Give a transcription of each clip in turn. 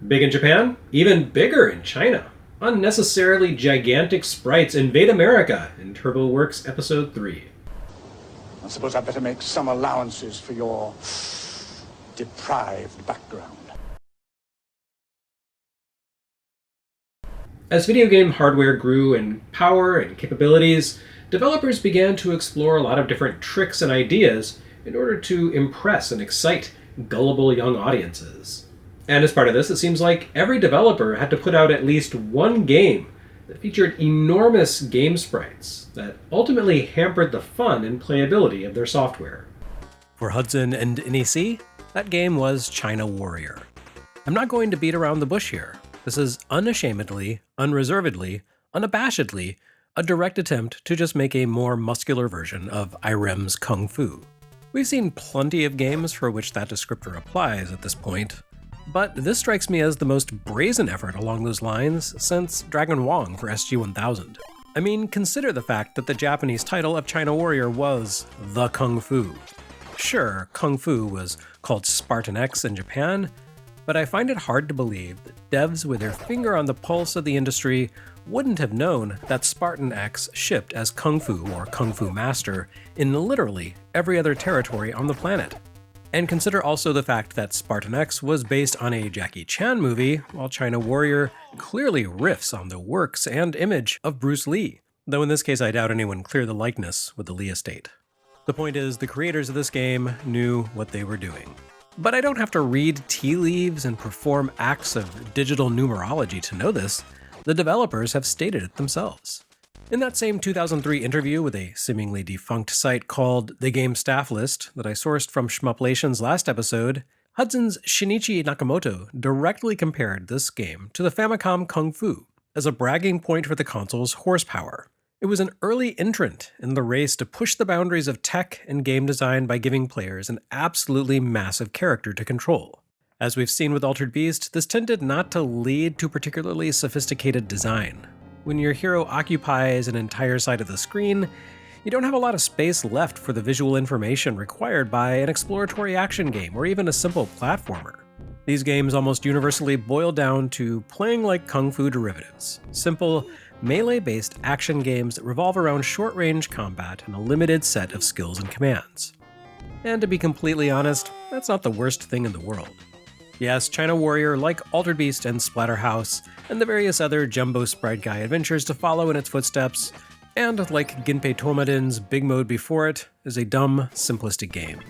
Big in Japan, even bigger in China. Unnecessarily gigantic sprites invade America in TurboWorks Episode 3. I suppose I'd better make some allowances for your deprived background. As video game hardware grew in power and capabilities, developers began to explore a lot of different tricks and ideas in order to impress and excite gullible young audiences. And as part of this, it seems like every developer had to put out at least one game that featured enormous game sprites that ultimately hampered the fun and playability of their software. For Hudson and NEC, that game was China Warrior. I'm not going to beat around the bush here. This is unashamedly, unreservedly, unabashedly a direct attempt to just make a more muscular version of Irem's Kung Fu. We've seen plenty of games for which that descriptor applies at this point, but this strikes me as the most brazen effort along those lines since Dragon Wong for SG-1000. I mean, consider the fact that the Japanese title of China Warrior was The Kung Fu. Sure, Kung Fu was called Spartan X in Japan, but I find it hard to believe that devs with their finger on the pulse of the industry wouldn't have known that Spartan X shipped as Kung Fu or Kung Fu Master in literally every other territory on the planet. And consider also the fact that Spartan X was based on a Jackie Chan movie, while China Warrior clearly riffs on the works and image of Bruce Lee, though in this case I doubt anyone cleared the likeness with the Lee estate. The point is, the creators of this game knew what they were doing. But I don't have to read tea leaves and perform acts of digital numerology to know this. The developers have stated it themselves. In that same 2003 interview with a seemingly defunct site called The Game Staff List that I sourced from Shmuplation's last episode, Hudson's Shinichi Nakamoto directly compared this game to the Famicom Kung Fu as a bragging point for the console's horsepower. It was an early entrant in the race to push the boundaries of tech and game design by giving players an absolutely massive character to control. As we've seen with Altered Beast, this tended not to lead to particularly sophisticated design. When your hero occupies an entire side of the screen, you don't have a lot of space left for the visual information required by an exploratory action game or even a simple platformer. These games almost universally boil down to playing like Kung Fu derivatives, simple, melee-based action games that revolve around short-range combat and a limited set of skills and commands. And to be completely honest, that's not the worst thing in the world. Yes, China Warrior, like Altered Beast and Splatterhouse, and the various other Jumbo Sprite Guy adventures to follow in its footsteps, and like Ginpei Tomadin's Big Mode before it, is a dumb, simplistic game.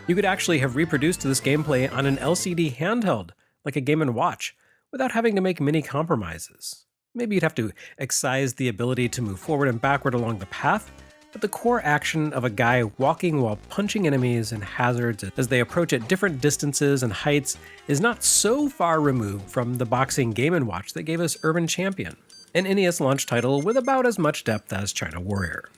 You could actually have reproduced this gameplay on an LCD handheld, like a Game & Watch, without having to make many compromises. Maybe you'd have to excise the ability to move forward and backward along the path, but the core action of a guy walking while punching enemies and hazards as they approach at different distances and heights is not so far removed from the boxing Game & Watch that gave us Urban Champion, an NES launch title with about as much depth as China Warrior.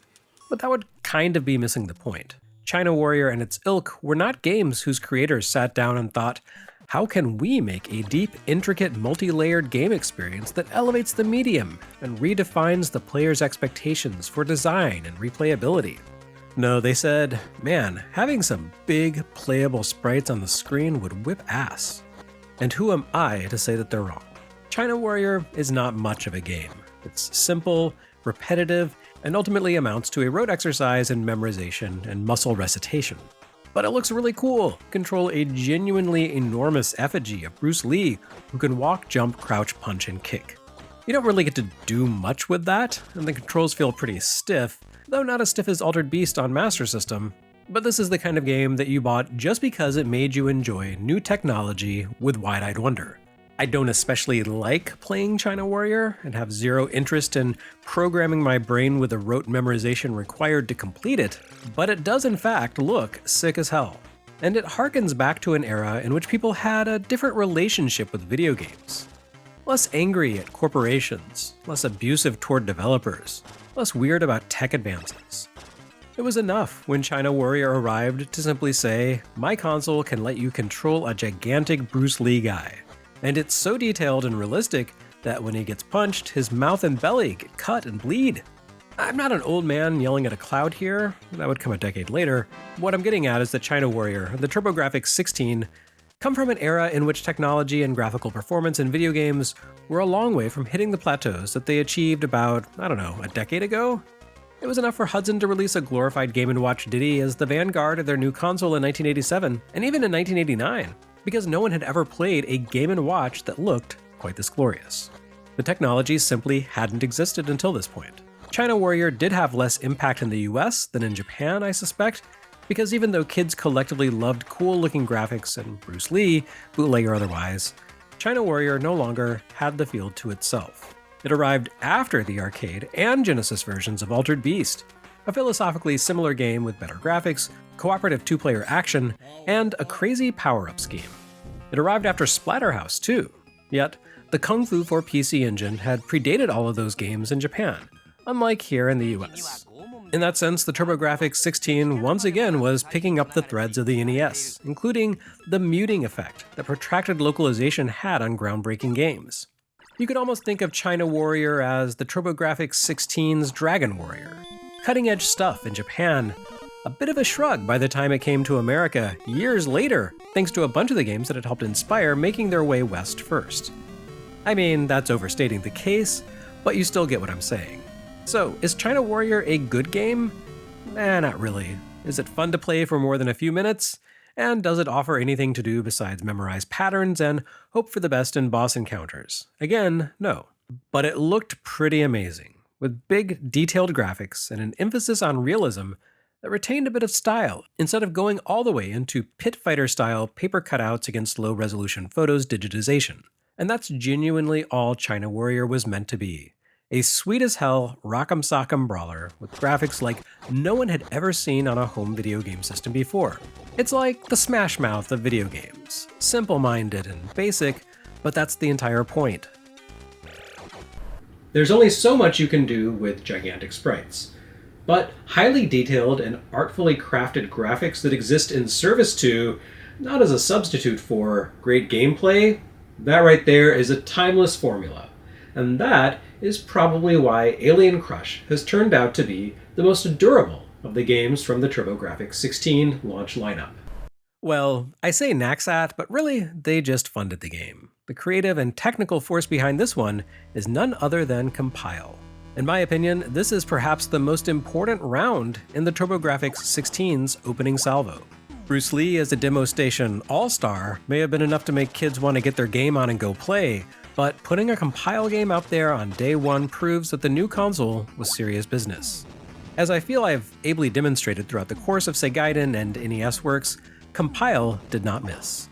But that would kind of be missing the point. China Warrior and its ilk were not games whose creators sat down and thought, how can we make a deep, intricate, multi-layered game experience that elevates the medium and redefines the player's expectations for design and replayability? No, they said, man, having some big, playable sprites on the screen would whip ass. And who am I to say that they're wrong? China Warrior is not much of a game. It's simple, repetitive, and ultimately amounts to a rote exercise in memorization and muscle recitation. But it looks really cool. Control a genuinely enormous effigy of Bruce Lee who can walk, jump, crouch, punch, and kick. You don't really get to do much with that, and the controls feel pretty stiff, though not as stiff as Altered Beast on Master System. But this is the kind of game that you bought just because it made you enjoy new technology with wide-eyed wonder. I don't especially like playing China Warrior and have zero interest in programming my brain with the rote memorization required to complete it, but it does in fact look sick as hell. And it harkens back to an era in which people had a different relationship with video games. Less angry at corporations, less abusive toward developers, less weird about tech advances. It was enough when China Warrior arrived to simply say, my console can let you control a gigantic Bruce Lee guy. And it's so detailed and realistic that when he gets punched, his mouth and belly get cut and bleed. I'm not an old man yelling at a cloud here, that would come a decade later. What I'm getting at is that China Warrior, the TurboGrafx 16, come from an era in which technology and graphical performance in video games were a long way from hitting the plateaus that they achieved about, a decade ago. It was enough for Hudson to release a glorified Game & Watch ditty as the vanguard of their new console in 1987, and even in 1989, because no one had ever played a Game & Watch that looked quite this glorious. The technology simply hadn't existed until this point. China Warrior did have less impact in the US than in Japan, I suspect, because even though kids collectively loved cool-looking graphics and Bruce Lee, bootleg or otherwise, China Warrior no longer had the field to itself. It arrived after the arcade and Genesis versions of Altered Beast, a philosophically similar game with better graphics, cooperative two-player action, and a crazy power-up scheme. It arrived after Splatterhouse, too. Yet, the Kung Fu for PC engine had predated all of those games in Japan, unlike here in the US. In that sense, the TurboGrafx-16 once again was picking up the threads of the NES, including the muting effect that protracted localization had on groundbreaking games. You could almost think of China Warrior as the TurboGrafx-16's Dragon Warrior. Cutting-edge stuff in Japan, a bit of a shrug by the time it came to America years later, thanks to a bunch of the games that had helped inspire making their way west first. I mean, that's overstating the case, but you still get what I'm saying. So, is China Warrior a good game? Not really. Is it fun to play for more than a few minutes? And does it offer anything to do besides memorize patterns and hope for the best in boss encounters? Again, no. But it looked pretty amazing, with big, detailed graphics and an emphasis on realism that retained a bit of style, instead of going all the way into pit fighter-style paper cutouts against low-resolution photos digitization. And that's genuinely all China Warrior was meant to be. A sweet-as-hell rock'em sock'em brawler with graphics like no one had ever seen on a home video game system before. It's like the Smash Mouth of video games. Simple-minded and basic, but that's the entire point. There's only so much you can do with gigantic sprites. But highly detailed and artfully crafted graphics that exist in service to, not as a substitute for, great gameplay, that right there is a timeless formula. And that is probably why Alien Crush has turned out to be the most durable of the games from the TurboGrafx-16 launch lineup. Well, I say Naxat, but really, they just funded the game. The creative and technical force behind this one is none other than Compile. In my opinion, this is perhaps the most important round in the TurboGrafx-16's opening salvo. Bruce Lee as a demo station all-star may have been enough to make kids want to get their game on and go play, but putting a Compile game out there on day one proves that the new console was serious business. As I feel I've ably demonstrated throughout the course of Segaiden and NES works, Compile did not miss.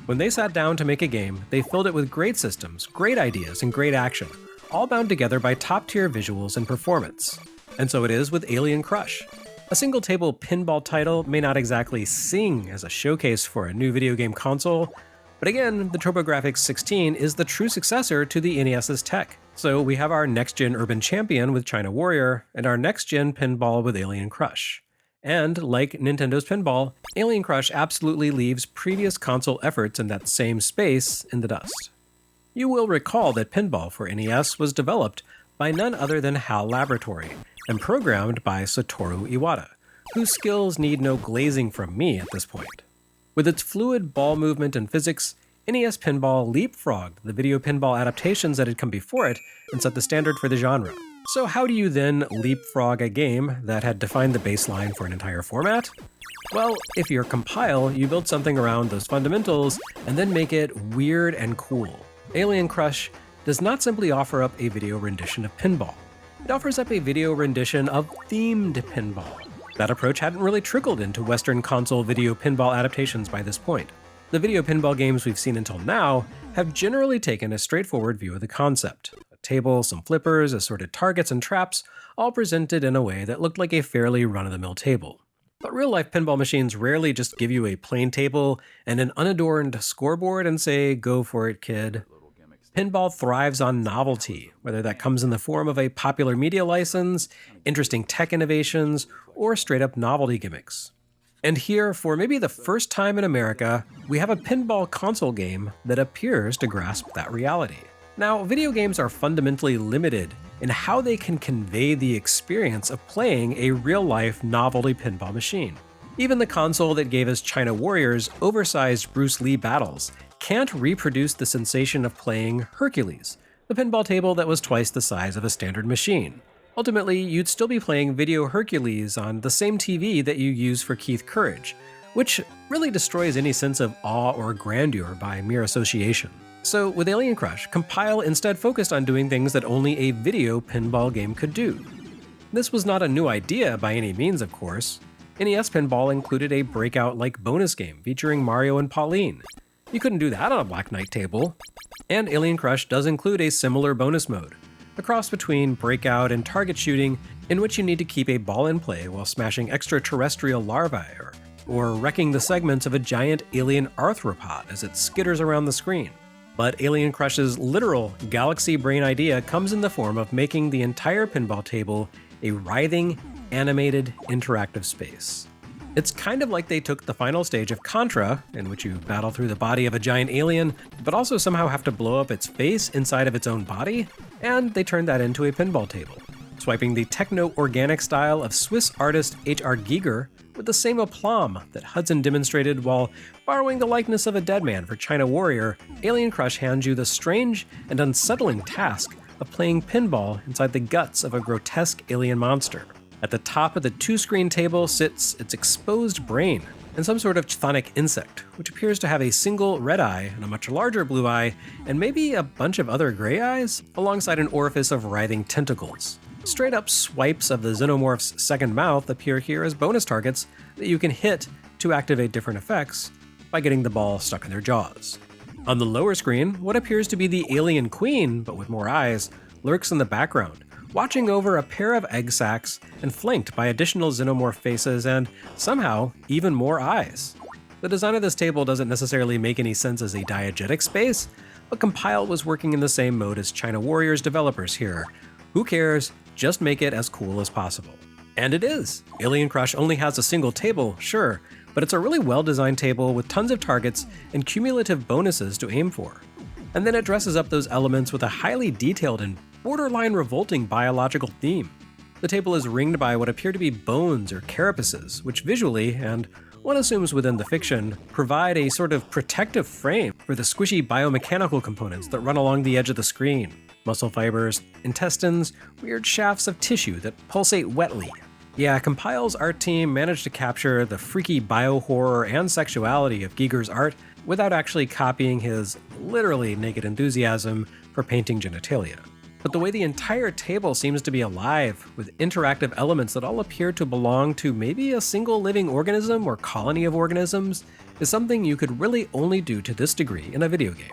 When they sat down to make a game, they filled it with great systems, great ideas, and great action, all bound together by top-tier visuals and performance. And so it is with Alien Crush. A single-table pinball title may not exactly sing as a showcase for a new video game console, but again, the TurboGrafx-16 is the true successor to the NES's tech. So we have our next-gen urban champion with China Warrior, and our next-gen pinball with Alien Crush. And like Nintendo's Pinball, Alien Crush absolutely leaves previous console efforts in that same space in the dust. You will recall that Pinball for NES was developed by none other than HAL Laboratory, and programmed by Satoru Iwata, whose skills need no glazing from me at this point. With its fluid ball movement and physics, NES Pinball leapfrogged the video pinball adaptations that had come before it and set the standard for the genre. So how do you then leapfrog a game that had defined the baseline for an entire format? Well, if you're Compile, you build something around those fundamentals and then make it weird and cool. Alien Crush does not simply offer up a video rendition of pinball. It offers up a video rendition of themed pinball. That approach hadn't really trickled into Western console video pinball adaptations by this point. The video pinball games we've seen until now have generally taken a straightforward view of the concept. A table, some flippers, assorted targets, and traps, all presented in a way that looked like a fairly run-of-the-mill table. But real-life pinball machines rarely just give you a plain table and an unadorned scoreboard and say, "Go for it, kid." Pinball thrives on novelty, whether that comes in the form of a popular media license, interesting tech innovations, or straight-up novelty gimmicks. And here, for maybe the first time in America, we have a pinball console game that appears to grasp that reality. Now, video games are fundamentally limited in how they can convey the experience of playing a real-life novelty pinball machine. Even the console that gave us China Warrior's oversized Bruce Lee battles can't reproduce the sensation of playing Hercules, the pinball table that was twice the size of a standard machine. Ultimately, you'd still be playing Video Hercules on the same TV that you use for Keith Courage, which really destroys any sense of awe or grandeur by mere association. So with Alien Crush, Compile instead focused on doing things that only a video pinball game could do. This was not a new idea by any means, of course. NES Pinball included a Breakout-like bonus game featuring Mario and Pauline. You couldn't do that on a Black Knight table. And Alien Crush does include a similar bonus mode, a cross between Breakout and target shooting, in which you need to keep a ball in play while smashing extraterrestrial larvae or wrecking the segments of a giant alien arthropod as it skitters around the screen. But Alien Crush's literal galaxy brain idea comes in the form of making the entire pinball table a writhing, animated, interactive space. It's kind of like they took the final stage of Contra, in which you battle through the body of a giant alien, but also somehow have to blow up its face inside of its own body, and they turned that into a pinball table, swiping the techno-organic style of Swiss artist H.R. Giger with the same aplomb that Hudson demonstrated while borrowing the likeness of a dead man for China Warrior. Alien Crush hands you the strange and unsettling task of playing pinball inside the guts of a grotesque alien monster. At the top of the two-screen table sits its exposed brain and some sort of chthonic insect, which appears to have a single red eye and a much larger blue eye, and maybe a bunch of other gray eyes, alongside an orifice of writhing tentacles. Straight-up swipes of the xenomorph's second mouth appear here as bonus targets that you can hit to activate different effects by getting the ball stuck in their jaws. On the lower screen, what appears to be the alien queen, but with more eyes, lurks in the background, watching over a pair of egg sacs and flanked by additional xenomorph faces and, somehow, even more eyes. The design of this table doesn't necessarily make any sense as a diegetic space, but Compile was working in the same mode as China Warrior's developers here. Who cares? Just make it as cool as possible. And it is! Alien Crush only has a single table, sure, but it's a really well-designed table with tons of targets and cumulative bonuses to aim for. And then it dresses up those elements with a highly detailed and borderline revolting biological theme. The table is ringed by what appear to be bones or carapaces, which visually, and one assumes within the fiction, provide a sort of protective frame for the squishy biomechanical components that run along the edge of the screen. Muscle fibers, intestines, weird shafts of tissue that pulsate wetly. Yeah, Compile's art team managed to capture the freaky bio-horror and sexuality of Giger's art without actually copying his literally naked enthusiasm for painting genitalia. But the way the entire table seems to be alive, with interactive elements that all appear to belong to maybe a single living organism or colony of organisms, is something you could really only do to this degree in a video game.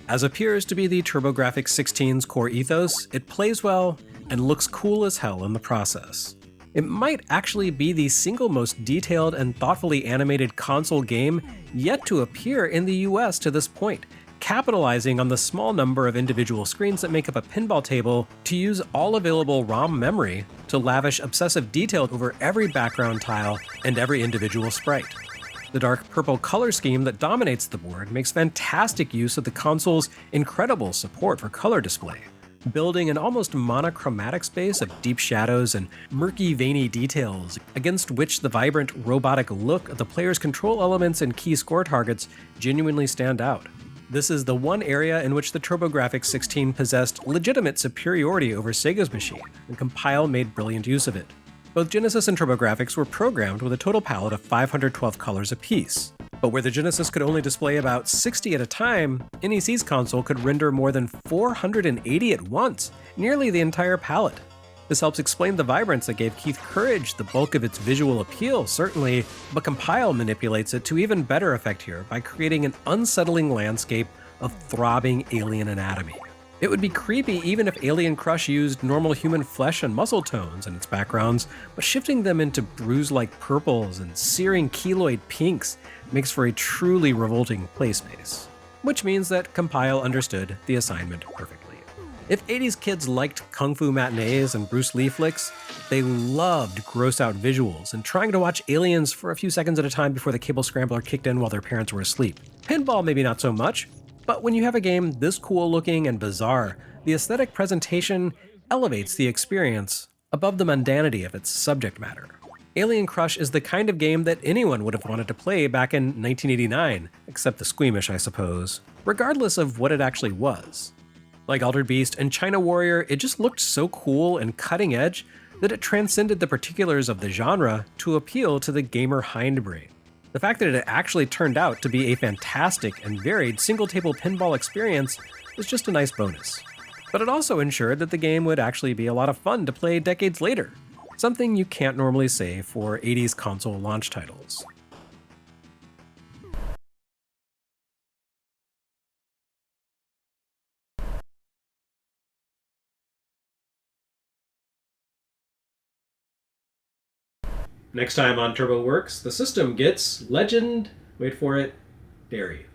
As appears to be the TurboGrafx-16's core ethos, it plays well and looks cool as hell in the process. It might actually be the single most detailed and thoughtfully animated console game yet to appear in the US to this point, capitalizing on the small number of individual screens that make up a pinball table to use all available ROM memory to lavish obsessive detail over every background tile and every individual sprite. The dark purple color scheme that dominates the board makes fantastic use of the console's incredible support for color display, building an almost monochromatic space of deep shadows and murky, veiny details, against which the vibrant, robotic look of the player's control elements and key score targets genuinely stand out. This is the one area in which the TurboGrafx-16 possessed legitimate superiority over Sega's machine, and Compile made brilliant use of it. Both Genesis and TurboGrafx were programmed with a total palette of 512 colors apiece. But where the Genesis could only display about 60 at a time, NEC's console could render more than 480 at once, nearly the entire palette. This helps explain the vibrance that gave Keith Courage the bulk of its visual appeal, certainly, but Compile manipulates it to even better effect here by creating an unsettling landscape of throbbing alien anatomy. It would be creepy even if Alien Crush used normal human flesh and muscle tones in its backgrounds, but shifting them into bruise-like purples and searing keloid pinks makes for a truly revolting play space. Which means that Compile understood the assignment perfectly. If 80s kids liked kung fu matinees and Bruce Lee flicks, they loved gross-out visuals and trying to watch aliens for a few seconds at a time before the cable scrambler kicked in while their parents were asleep. Pinball maybe not so much, but when you have a game this cool-looking and bizarre, the aesthetic presentation elevates the experience above the mundanity of its subject matter. Alien Crush is the kind of game that anyone would have wanted to play back in 1989, except the squeamish, I suppose, regardless of what it actually was. Like Altered Beast and China Warrior, it just looked so cool and cutting edge that it transcended the particulars of the genre to appeal to the gamer hindbrain. The fact that it actually turned out to be a fantastic and varied single-table pinball experience was just a nice bonus. But it also ensured that the game would actually be a lot of fun to play decades later, something you can't normally say for 80s console launch titles. Next time on TurboWorks, the system gets legend, wait for it, dairy.